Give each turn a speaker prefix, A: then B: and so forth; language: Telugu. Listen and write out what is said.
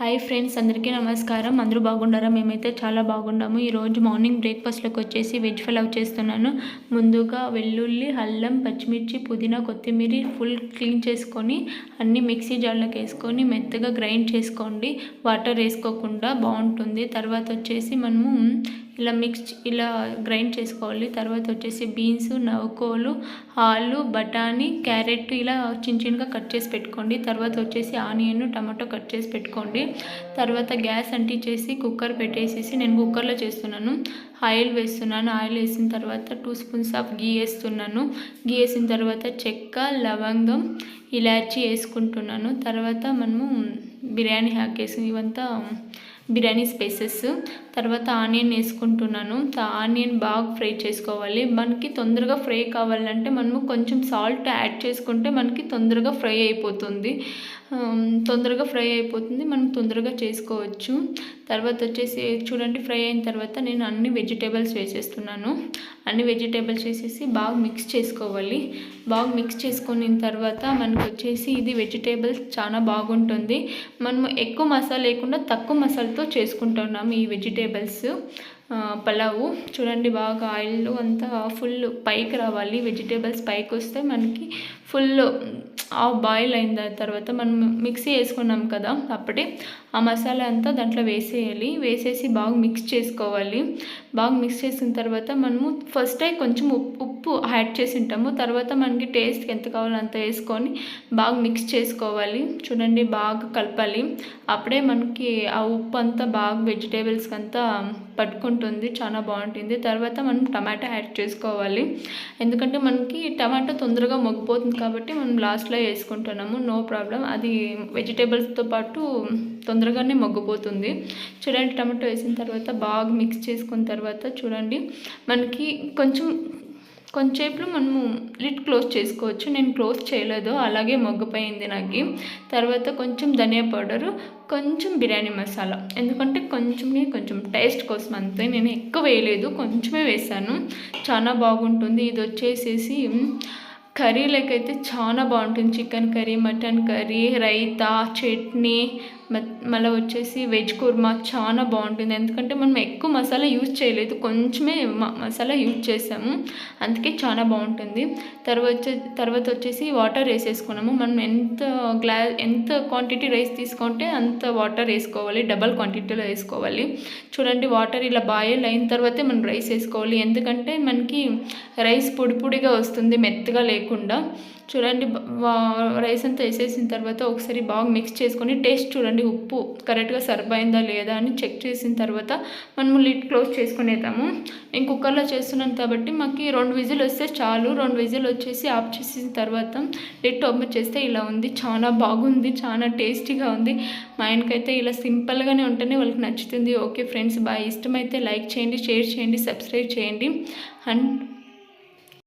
A: హాయ్ ఫ్రెండ్స్, అందరికీ నమస్కారం. అందరూ బాగుండారా? మేమైతే చాలా బాగున్నాము. ఈరోజు మార్నింగ్ బ్రేక్ఫాస్ట్లోకి వచ్చేసి వెజ్ పులావ్ చేస్తున్నాను. ముందుగా వెల్లుల్లి, అల్లం, పచ్చిమిర్చి, పుదీనా, కొత్తిమీర ఫుల్ క్లీన్ చేసుకొని అన్నీ మిక్సీ జార్లోకి వేసుకొని మెత్తగా గ్రైండ్ చేసుకోండి. వాటర్ వేసుకోకుండా బాగుంటుంది. తర్వాత వచ్చేసి మనము ఇలా గ్రైండ్ చేసుకోవాలి. తర్వాత వచ్చేసి బీన్స్, నవ్వుకోలు, ఆలు, బఠానీ, క్యారెట్ ఇలా చిన్నగా కట్ చేసి పెట్టుకోండి. తర్వాత వచ్చేసి ఆనియన్, టమాటో కట్ చేసి పెట్టుకోండి. తర్వాత గ్యాస్ అంటించేసి కుక్కర్ పెట్టేసేసి నేను కుక్కర్లో చేస్తున్నాను. ఆయిల్ వేస్తున్నాను. ఆయిల్ వేసిన తర్వాత 2 స్పూన్స్ ఆఫ్ గీ వేస్తున్నాను. గీ వేసిన తర్వాత చెక్క, లవంగం, ఇలాచీ వేసుకుంటున్నాను. తర్వాత మనము బిర్యానీ ఆకేసి ఇవంతా బిర్యానీ స్పైసెస్. తర్వాత ఆనియన్ వేసుకుంటున్నాను. ఆనియన్ బాగా ఫ్రై చేసుకోవాలి. మనకి తొందరగా ఫ్రై కావాలంటే మనము కొంచెం సాల్ట్ యాడ్ చేసుకుంటే మనకి తొందరగా ఫ్రై అయిపోతుంది. మనం తొందరగా చేసుకోవచ్చు. తర్వాత వచ్చేసి చూడండి, ఫ్రై అయిన తర్వాత నేను అన్ని వెజిటేబుల్స్ వేసేస్తున్నాను. అన్ని వెజిటేబుల్స్ వేసేసి బాగా మిక్స్ చేసుకోవాలి. బాగా మిక్స్ చేసుకున్న తర్వాత మనకు వచ్చేసి ఇది వెజిటేబుల్స్ చాలా బాగుంటుంది. మనము ఎక్కువ మసాలా లేకుండా తక్కువ మసాలాతో చేసుకుంటున్నాము ఈ వెజిటేబుల్స్ పలావు. చూడండి, బాగా ఆయిల్ అంతా ఫుల్ పైకి రావాలి. వెజిటేబుల్స్ పైకి వస్తే మనకి ఫుల్ బాయిల్ అయిన తర్వాత మనం మిక్సీ వేసుకున్నాం కదా, అప్పుడే ఆ మసాలా అంతా దాంట్లో వేసేయాలి. వేసేసి బాగా మిక్స్ చేసుకోవాలి. బాగా మిక్స్ చేసిన తర్వాత మనము ఫస్ట్ టైం కొంచెం ఉప్పు యాడ్ చేసి ఉంటాము. తర్వాత మనకి టేస్ట్కి ఎంత కావాలో అంత వేసుకొని బాగా మిక్స్ చేసుకోవాలి. చూడండి, బాగా కలపాలి. అప్పుడే మనకి ఆ ఉప్పు అంతా బాగా వెజిటేబుల్స్కి అంతా పట్టుకుంటుంది, చాలా బాగుంటుంది. తర్వాత మనం టమాటా యాడ్ చేసుకోవాలి. ఎందుకంటే మనకి టమాటా తొందరగా మగ్గిపోతుంది కాబట్టి మనం లాస్ట్లో వేసుకుంటున్నాము. నో ప్రాబ్లం, అది వెజిటేబుల్స్తో పాటు తొందరగానే మగ్గిపోతుంది. చూడండి, టమాటో వేసిన తర్వాత బాగా మిక్స్ చేసుకున్న తర్వాత చూడండి మనకి కొంచెంసేపులో మనము లిడ్ క్లోజ్ చేసుకోవచ్చు. నేను క్లోజ్ చేయలేదు, అలాగే మగ్గిపోయింది నాకు. తర్వాత కొంచెం ధనియా పౌడరు, కొంచెం బిర్యానీ మసాలా, ఎందుకంటే కొంచెం టేస్ట్ కోసం అంతే. నేను ఎక్కువ వేయలేదు, కొంచెమే వేసాను. చాలా బాగుంటుంది. ఇది వచ్చేసేసి కర్రీలకైతే చాలా బాగుంటుంది. Chicken curry, mutton curry, raita, chutney, మళ్ళీ వచ్చేసి వెజ్ కుర్మా చాలా బాగుంటుంది. ఎందుకంటే మనం ఎక్కువ మసాలా యూజ్ చేయలేదు, కొంచెమే మసాలా యూజ్ చేసాము, అందుకే చాలా బాగుంటుంది. తర్వాత వచ్చేసి వాటర్ వేసేసుకున్నాము. మనం ఎంత క్వాంటిటీ రైస్ తీసుకుంటే అంత వాటర్ వేసుకోవాలి, డబల్ క్వాంటిటీలో వేసుకోవాలి. చూడండి, వాటర్ ఇలా బాయిల్ అయిన తర్వాతే మనం రైస్ వేసుకోవాలి. ఎందుకంటే మనకి రైస్ పొడిగా వస్తుంది, మెత్తగా లేకుండా. చూడండి, రైస్ అంతా వేసేసిన తర్వాత ఒకసారి బాగా మిక్స్ చేసుకొని టేస్ట్ చూడండి, ఉప్పు కరెక్ట్గా సరిపోయిందా లేదా అని చెక్ చేసిన తర్వాత మనము లిడ్ క్లోజ్ చేసుకునేద్దాము. నేను కుక్కర్లో చేస్తున్నాను కాబట్టి మాకు 2 విజిల్ వస్తే చాలు. 2 విజిల్ వచ్చేసి ఆఫ్ చేసిన తర్వాత లిడ్ ఓపెన్ చేస్తే ఇలా ఉంది. చాలా బాగుంది, చాలా టేస్టీగా ఉంది. మా ఆయనకైతే ఇలా సింపుల్గానే ఉంటేనే వాళ్ళకి నచ్చుతుంది. ఓకే ఫ్రెండ్స్, బాగా ఇష్టమైతే లైక్ చేయండి, షేర్ చేయండి, సబ్స్క్రైబ్ చేయండి. అండ్